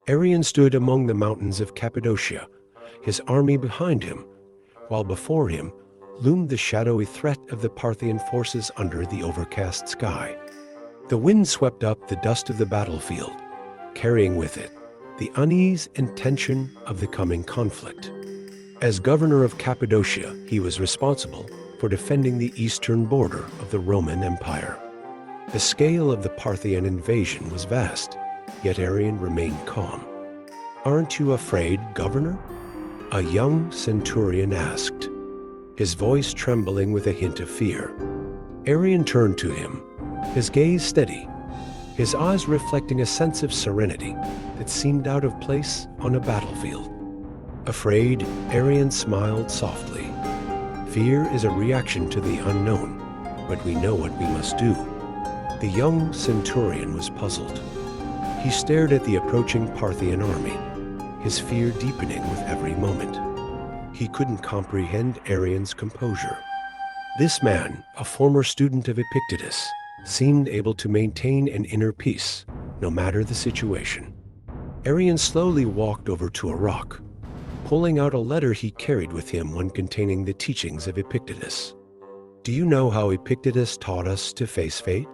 Arion stood among the mountains of Cappadocia, his army behind him, while before him loomed the shadowy threat of the Parthian forces under the overcast sky. The wind swept up the dust of the battlefield, carrying with it the unease and tension of the coming conflict. As governor of Cappadocia, he was responsible for defending the eastern border of the Roman Empire. The scale of the Parthian invasion was vast, yet Arion remained calm. "Aren't you afraid, governor?" a young centurion asked, his voice trembling with a hint of fear. Arion turned to him, his gaze steady, his eyes reflecting a sense of serenity that seemed out of place on a battlefield. Afraid, Arion smiled softly. Fear is a reaction to the unknown, but we know what we must do. The young centurion was puzzled. He stared at the approaching Parthian army, his fear deepening with every moment. He couldn't comprehend Arion's composure. This man, a former student of Epictetus, seemed able to maintain an inner peace, no matter the situation. Arion slowly walked over to a rock, pulling out a letter he carried with him, one containing the teachings of Epictetus. "Do you know how Epictetus taught us to face fate?"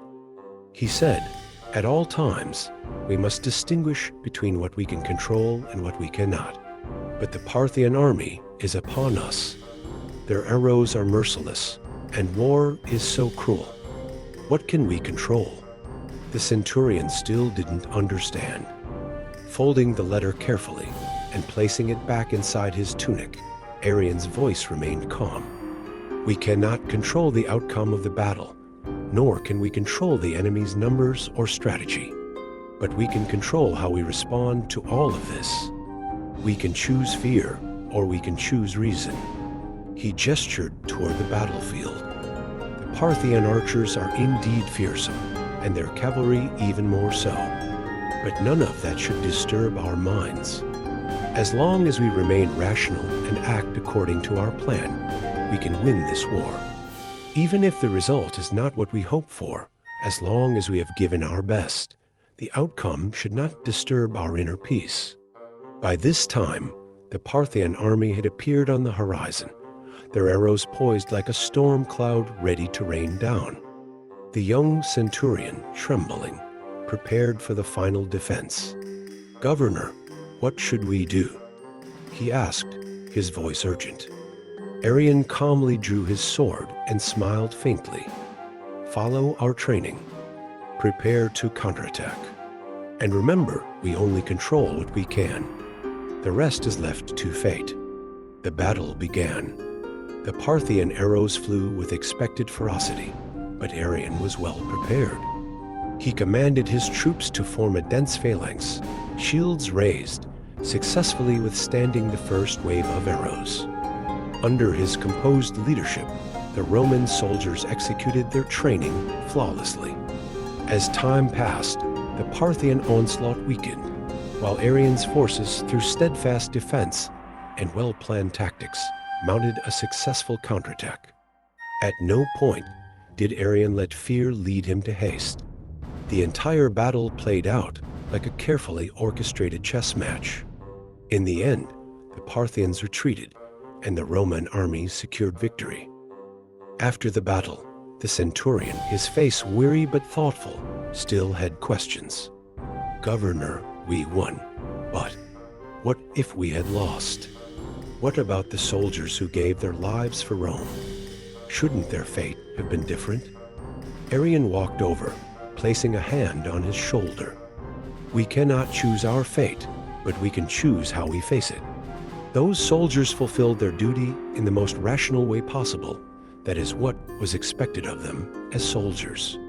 He said, "At all times, we must distinguish between what we can control and what we cannot. But the Parthian army is upon us. Their arrows are merciless, and war is so cruel. What can we control?" The centurion still didn't understand. Folding the letter carefully and placing it back inside his tunic, Arion's voice remained calm. "We cannot control the outcome of the battle, nor can we control the enemy's numbers or strategy. But we can control how we respond to all of this. We can choose fear, or we can choose reason." He gestured toward the battlefield. The Parthian archers are indeed fearsome, and their cavalry even more so. But none of that should disturb our minds. As long as we remain rational and act according to our plan, we can win this war. Even if the result is not what we hope for, as long as we have given our best, the outcome should not disturb our inner peace. By this time, the Parthian army had appeared on the horizon, their arrows poised like a storm cloud ready to rain down. The young centurion, trembling, prepared for the final defense. "Governor, what should we do?" he asked, his voice urgent. Arion calmly drew his sword and smiled faintly. "Follow our training. Prepare to counterattack. And remember, we only control what we can. The rest is left to fate." The battle began. The Parthian arrows flew with expected ferocity, but Arion was well prepared. He commanded his troops to form a dense phalanx, shields raised, successfully withstanding the first wave of arrows. Under his composed leadership, the Roman soldiers executed their training flawlessly. As time passed, the Parthian onslaught weakened, while Arion's forces, through steadfast defense and well-planned tactics, mounted a successful counterattack. At no point did Arion let fear lead him to haste. The entire battle played out like a carefully orchestrated chess match. In the end, the Parthians retreated, and the Roman army secured victory. After the battle, the centurion, his face weary but thoughtful, still had questions. "Governor, we won, but what if we had lost? What about the soldiers who gave their lives for Rome? Shouldn't their fate have been different?" Arion walked over, placing a hand on his shoulder. "We cannot choose our fate, but we can choose how we face it. Those soldiers fulfilled their duty in the most rational way possible. That is what was expected of them as soldiers.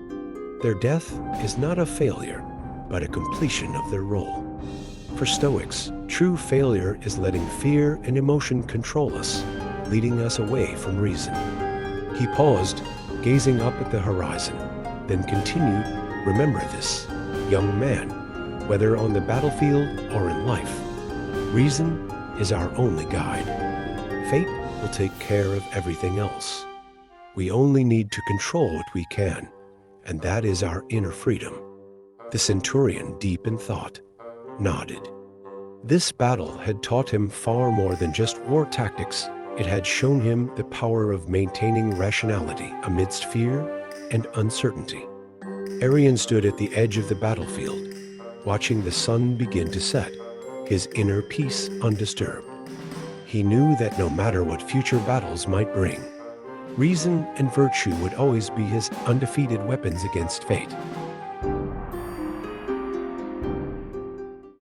Their death is not a failure, but a completion of their role. For Stoics, true failure is letting fear and emotion control us, leading us away from reason." He paused, gazing up at the horizon, then continued, "Remember this, young man, whether on the battlefield or in life. Reason is our only guide. Fate will take care of everything else. We only need to control what we can, and that is our inner freedom." The centurion, deep in thought, nodded. This battle had taught him far more than just war tactics. It had shown him the power of maintaining rationality amidst fear and uncertainty. Arion stood at the edge of the battlefield, watching the sun begin to set, his inner peace undisturbed. He knew that no matter what future battles might bring, reason and virtue would always be his undefeated weapons against fate.